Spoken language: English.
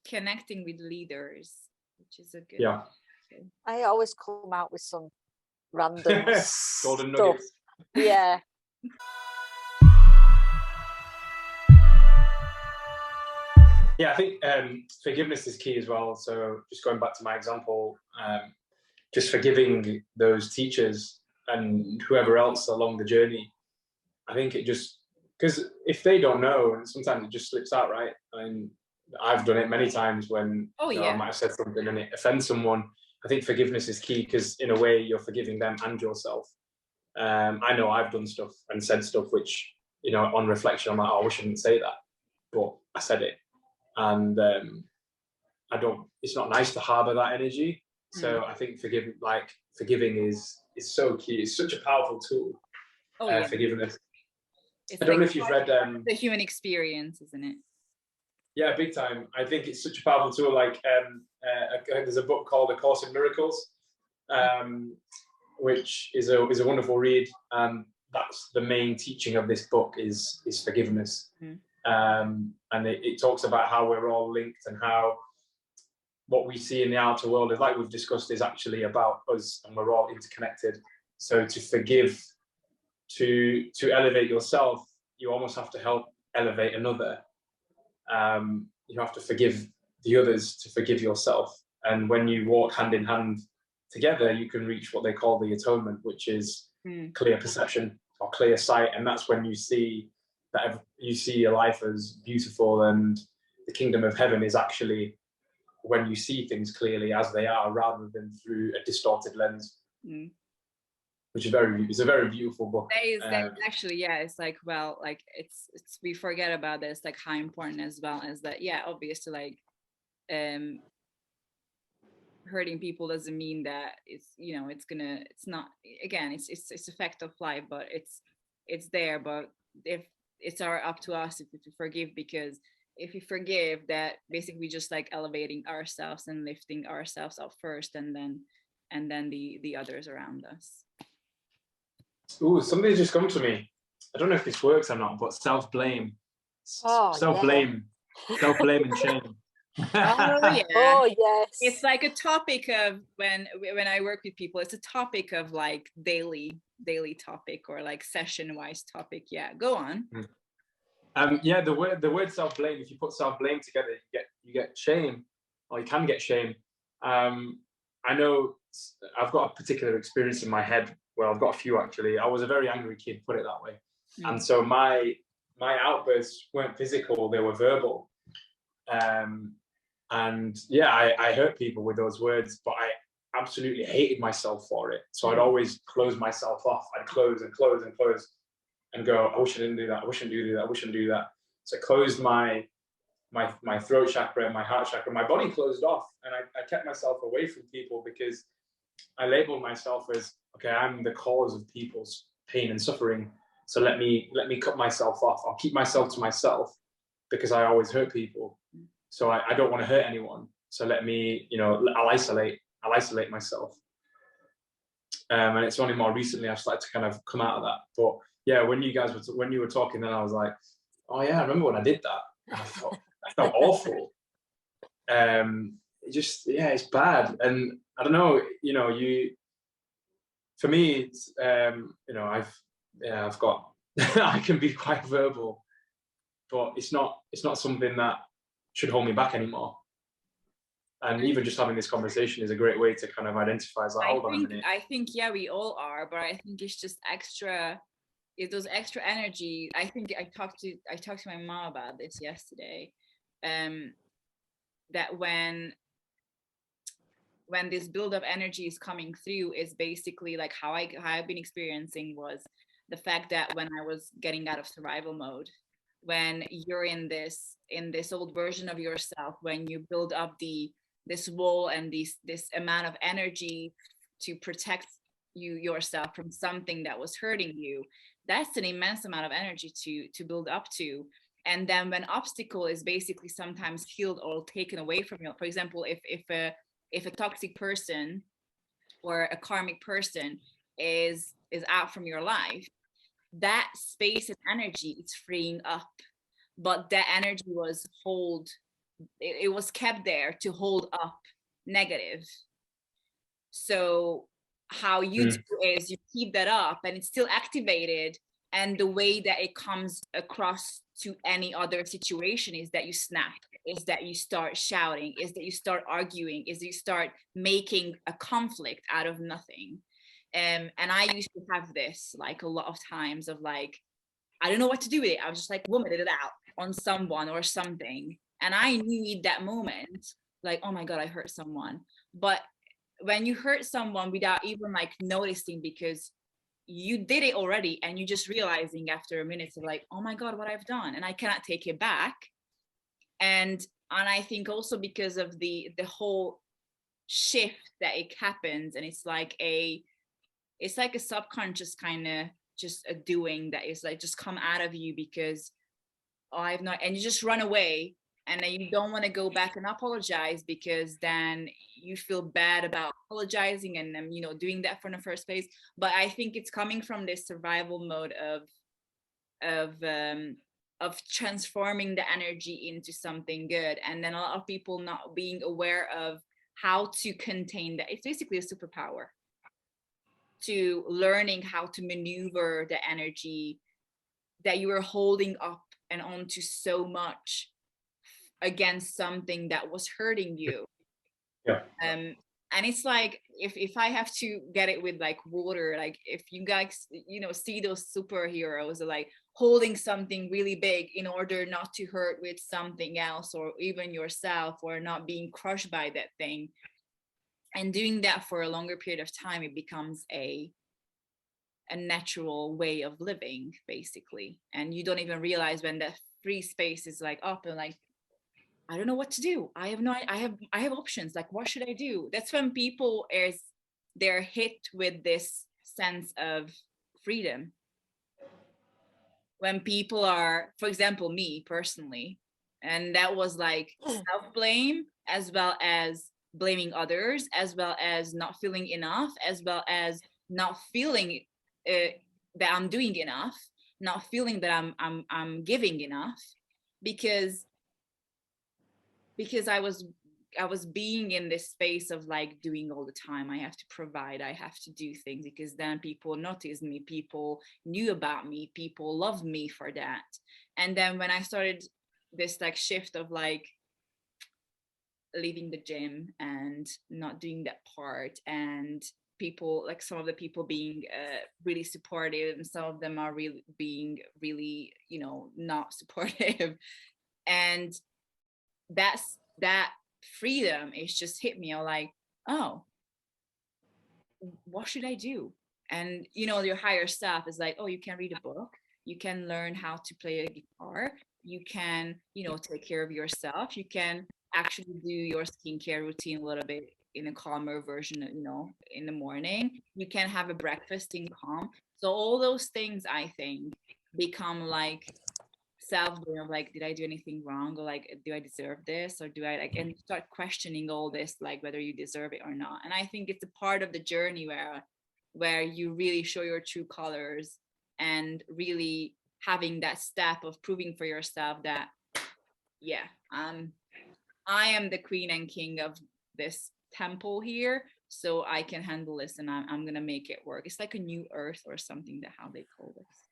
connecting with leaders, which is a good. Yeah. I always come out with some random golden stuff. nuggets. Yeah. Yeah, I think forgiveness is key as well. So just going back to my example, just forgiving those teachers and whoever else along the journey. I think it just, because if they don't know, and sometimes it just slips out, right? And I've done it many times when I might have said something and it offends someone. I think forgiveness is key, because in a way you're forgiving them and yourself. I know I've done stuff and said stuff which, on reflection, I'm like, oh, I wish I didn't say that, but I said it. And it's not nice to harbor that energy. So I think forgiving is so key. It's such a powerful tool. Forgiveness. I don't know if you've read the human experience, isn't it? Yeah, big time. I think it's such a powerful tool. Like there's a book called A Course in Miracles, which is a wonderful read. That's the main teaching of this book is forgiveness. And it talks about how we're all linked, and how what we see in the outer world is, like we've discussed, is actually about us, and we're all interconnected. So to forgive, to elevate yourself, you almost have to help elevate another. You have to forgive the others to forgive yourself. And when you walk hand in hand together, you can reach what they call the atonement, which is clear perception or clear sight. And that's when you see your life as beautiful, and the kingdom of heaven is actually when you see things clearly as they are, rather than through a distorted lens. Which is it's a very beautiful book. Actually, it's like, well, like it's we forget about this, like how important as well as that. Yeah, obviously, like hurting people doesn't mean that it's it's not, again, it's a fact of life, but it's there. But if it's up to us if we forgive, because if we forgive, that basically just like elevating ourselves and lifting ourselves up first, and then the others around us. Ooh, something's just come to me. I don't know if this works or not, but self-blame. Self-blame and shame. Oh yes. It's like a topic of when I work with people, it's a topic of like daily topic, or like session-wise topic. Yeah, go on. Yeah, the word self-blame, if you put self-blame together, you get shame, or you can get shame. I know I've got a particular experience in my head. Well, I've got a few actually. I was a very angry kid, put it that way. And so my outbursts weren't physical, they were verbal. And yeah, I hurt people with those words, but I absolutely hated myself for it. So I'd always close myself off. I'd close and close and close and go, I wish I didn't do that. I wish I didn't do that. I wish I didn't do that. So I closed my throat chakra, my heart chakra, my body closed off. And I kept myself away from people, because I labeled myself as, okay, I'm the cause of people's pain and suffering. So let me cut myself off. I'll keep myself to myself, because I always hurt people. So I don't want to hurt anyone. So let me, I'll isolate myself. And it's only more recently I've started to kind of come out of that. But yeah, when you were talking, then I was like, oh yeah, I remember when I did that. I felt awful. It's bad. And I don't know, for me, it's, I've got, I can be quite verbal, but it's not something that should hold me back anymore. And even just having this conversation is a gret way to kind of identify, like, hold on a minute. I think, yeah, we all are, but I think it's just those extra energy. I think I talked to my mom about this yesterday, that when this build of energy is coming through, is basically like how I've been experiencing was the fact that when I was getting out of survival mode, when you're in this old version of yourself, when you build up this wall and this amount of energy to protect yourself from something that was hurting you, that's an immense amount of energy to build up to. And then when obstacle is basically sometimes killed or taken away from you, for example, if a toxic person or a karmic person is out from your life, that space and energy is freeing up, but that energy was it was kept there to hold up negative. So how you do is you keep that up and it's still activated, and the way that it comes across to any other situation is that you snap, is that you start shouting, is that you start arguing, is that you start making a conflict out of nothing. And I used to have this like a lot of times of like, I don't know what to do with it. I was just like vomited it out on someone or something. And I knew in that moment, like, oh my God, I hurt someone. But when you hurt someone without even like noticing, because you did it already and you just realizing after a minute of like, oh my God, what I've done, and I cannot take it back. And I think also because of the whole shift that it happens, and it's like a subconscious kind of just a doing that is like just come out of you because I've not, and you just run away, and then you don't want to go back and apologize because then you feel bad about apologizing and then, you know, doing that from the first place. But I think it's coming from this survival mode of transforming the energy into something good, and then a lot of people not being aware of how to contain that. It's basically a superpower, to learning how to maneuver the energy that you were holding up and onto so much against something that was hurting you. Yeah. And it's like, if I have to get it with like water, like if you guys, you know, see those superheroes are like holding something really big in order not to hurt with something else or even yourself, or not being crushed by that thing, and doing that for a longer period of time, it becomes a natural way of living basically. And you don't even realize when that free space is like up and like, I don't know what to do. I have options. Like, what should I do? That's when people they're hit with this sense of freedom. When people are, for example, me personally, and that was like self-blame, as well as blaming others, as well as not feeling enough, as well as not feeling that I'm doing enough, not feeling that I'm giving enough, because I was being in this space of like doing all the time. I have to provide, I have to do things, because then people noticed me, people knew about me, people loved me for that. And then when I started this like shift of like leaving the gym and not doing that part, and people, like some of the people being really supportive, and some of them are really being really, you know, not supportive, and that freedom is just hit me. I'm like, oh, what should I do? And you know, your higher self is like, oh, you can read a book, you can learn how to play a guitar, you can, you know, take care of yourself, you can actually do your skincare routine a little bit in a calmer version, you know, in the morning, you can have a breakfast in calm. So all those things, I think, become like self-blame of like, did I do anything wrong, or like, do I deserve this, or do I like, and start questioning all this, like whether you deserve it or not. And I think it's a part of the journey where you really show your true colors, and really having that step of proving for yourself that, yeah, I am the queen and king of this temple here, so I can handle this, and I'm gonna make it work. It's like a new earth or something, that how they call this.